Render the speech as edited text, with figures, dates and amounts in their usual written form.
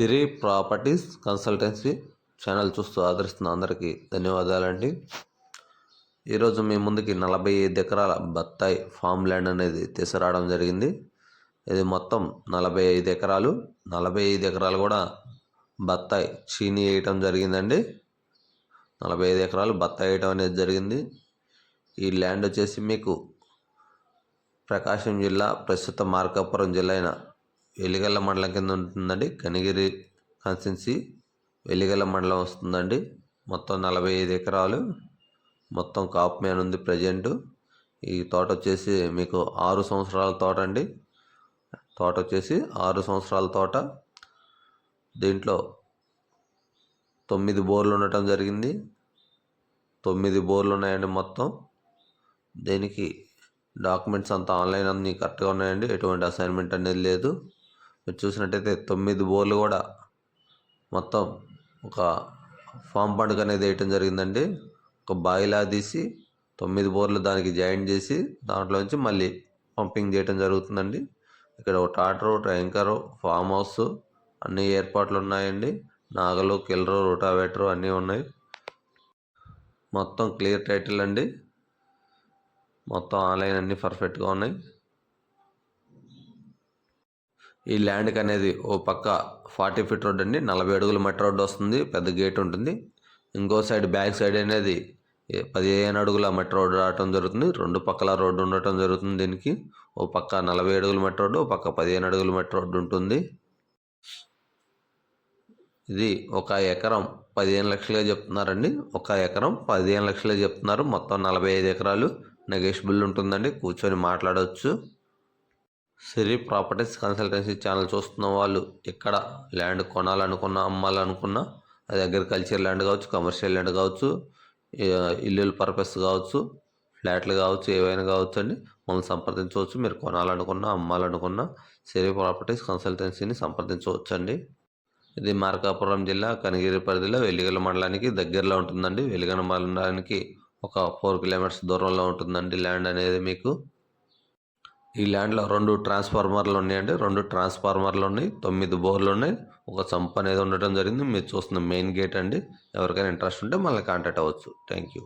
సిరి properties consultancy channel చూస్తూ ఆదరిస్తున్న అందరికీ ధన్యవాదాలండి. ఈరోజు మీ ముందుకి 45 ఎకరాల బత్తాయి ఫామ్ ల్యాండ్ అనేది తీసుకురావడం జరిగింది. ఇది మొత్తం 45 ఎకరాలు. 45 ఎకరాలు కూడా బత్తాయి చీనీ వేయటం జరిగిందండి. 45 ఎకరాలు బత్తాయి వేయటం అనేది జరిగింది. ఈ ల్యాండ్ వచ్చేసి మీకు ప్రకాశం జిల్లా, ప్రస్తుత మార్కాపురం జిల్లా అయిన వెలిగల్ల మండలం కింద ఉంటుందండి. కనిగిరి కాన్స్టిట్యున్సీ వెలిగల్ల మండలం వస్తుందండి. మొత్తం 45 ఎకరాలు, మొత్తం కాపు మ్యాన్ ఉంది ప్రజెంట్. ఈ తోట వచ్చేసి మీకు 6 సంవత్సరాల తోట అండి. తోట వచ్చేసి 6 సంవత్సరాల తోట. దీంట్లో 9 బోర్లు ఉండటం జరిగింది. 9 బోర్లు ఉన్నాయండి మొత్తం. దీనికి డాక్యుమెంట్స్ అంతా ఆన్లైన్ అన్నీ కరెక్ట్గా ఉన్నాయండి. ఎటువంటి అసైన్మెంట్ అనేది లేదు. మీరు చూసినట్టయితే 9 బోర్లు కూడా మొత్తం ఒక ఫామ్ పండుగ అనేది వేయటం జరిగిందండి. ఒక బాయిలా తీసి 9 బోర్లు దానికి జాయిన్ చేసి దాంట్లోంచి మళ్ళీ పంపింగ్ చేయటం జరుగుతుందండి. ఇక్కడ ఒక ట్రాక్టరు, ట్యాంకరు, ఫామ్ హౌస్ అన్ని ఏర్పాట్లు ఉన్నాయండి. నాగలు, కిల్లరు, రోటావేటరు అన్నీ ఉన్నాయి. మొత్తం క్లియర్ టైటిల్ అండి. మొత్తం ఆన్లైన్ అన్నీ పర్ఫెక్ట్గా ఉన్నాయి. ఈ ల్యాండ్కి అనేది ఓ పక్క 40 ఫీట్ రోడ్ అండి, 40 అడుగుల మట్టి రోడ్డు వస్తుంది. పెద్ద గేట్ ఉంటుంది. ఇంకో సైడ్ బ్యాక్ సైడ్ అనేది 15 అడుగుల మట్టి రోడ్డు రావటం జరుగుతుంది. 2 పక్కల రోడ్డు ఉండటం జరుగుతుంది. దీనికి ఓ పక్క 40 అడుగుల మట్టి రోడ్డు, ఓ పక్క 15 అడుగుల మట్టి రోడ్డు ఉంటుంది. ఇది ఒక ఎకరం 15 లక్షలుగా చెప్తున్నారండి. ఒక ఎకరం 15 లక్షలుగా చెప్తున్నారు. మొత్తం 45 ఎకరాలు. నెగోషియబుల్ ఉంటుందండి, కూర్చొని మాట్లాడవచ్చు. సిరి ప్రాపర్టీస్ కన్సల్టెన్సీ ఛానల్ చూస్తున్న వాళ్ళు ఇక్కడ ల్యాండ్ కొనాలనుకున్నా, అమ్మాలనుకున్నా, అది అగ్రికల్చర్ ల్యాండ్ కావచ్చు, కమర్షియల్ ల్యాండ్ కావచ్చు, ఇల్లుల పర్పస్ కావచ్చు, ఫ్లాట్లు కావచ్చు, ఏవైనా కావచ్చు అండి, మమ్మల్ని సంప్రదించవచ్చు. మీరు కొనాలనుకున్నా, అమ్మాలనుకున్నా సిరి ప్రాపర్టీస్ కన్సల్టెన్సీని సంప్రదించవచ్చు అండి. ఇది మార్కాపురం జిల్లా, కనిగిరి పరిధిలో వెలిగల మండలానికి దగ్గరలో ఉంటుందండి. వెలిగల మండలానికి ఒక 4 కిలోమీటర్స్ దూరంలో ఉంటుందండి ల్యాండ్ అనేది మీకు. ఈ ల్యాండ్లో 2 ట్రాన్స్ఫార్మర్లు ఉన్నాయండి. 2 ట్రాన్స్ఫార్మర్లు ఉన్నాయి. 9 బోర్లు ఉన్నాయి. ఒక సంప్ అనేది ఉండటం జరిగింది. మీరు చూస్తున్న మెయిన్ గేట్ అండి. ఎవరికైనా ఇంట్రెస్ట్ ఉంటే మళ్ళీ కాంటాక్ట్ అవ్వచ్చు. Thank you.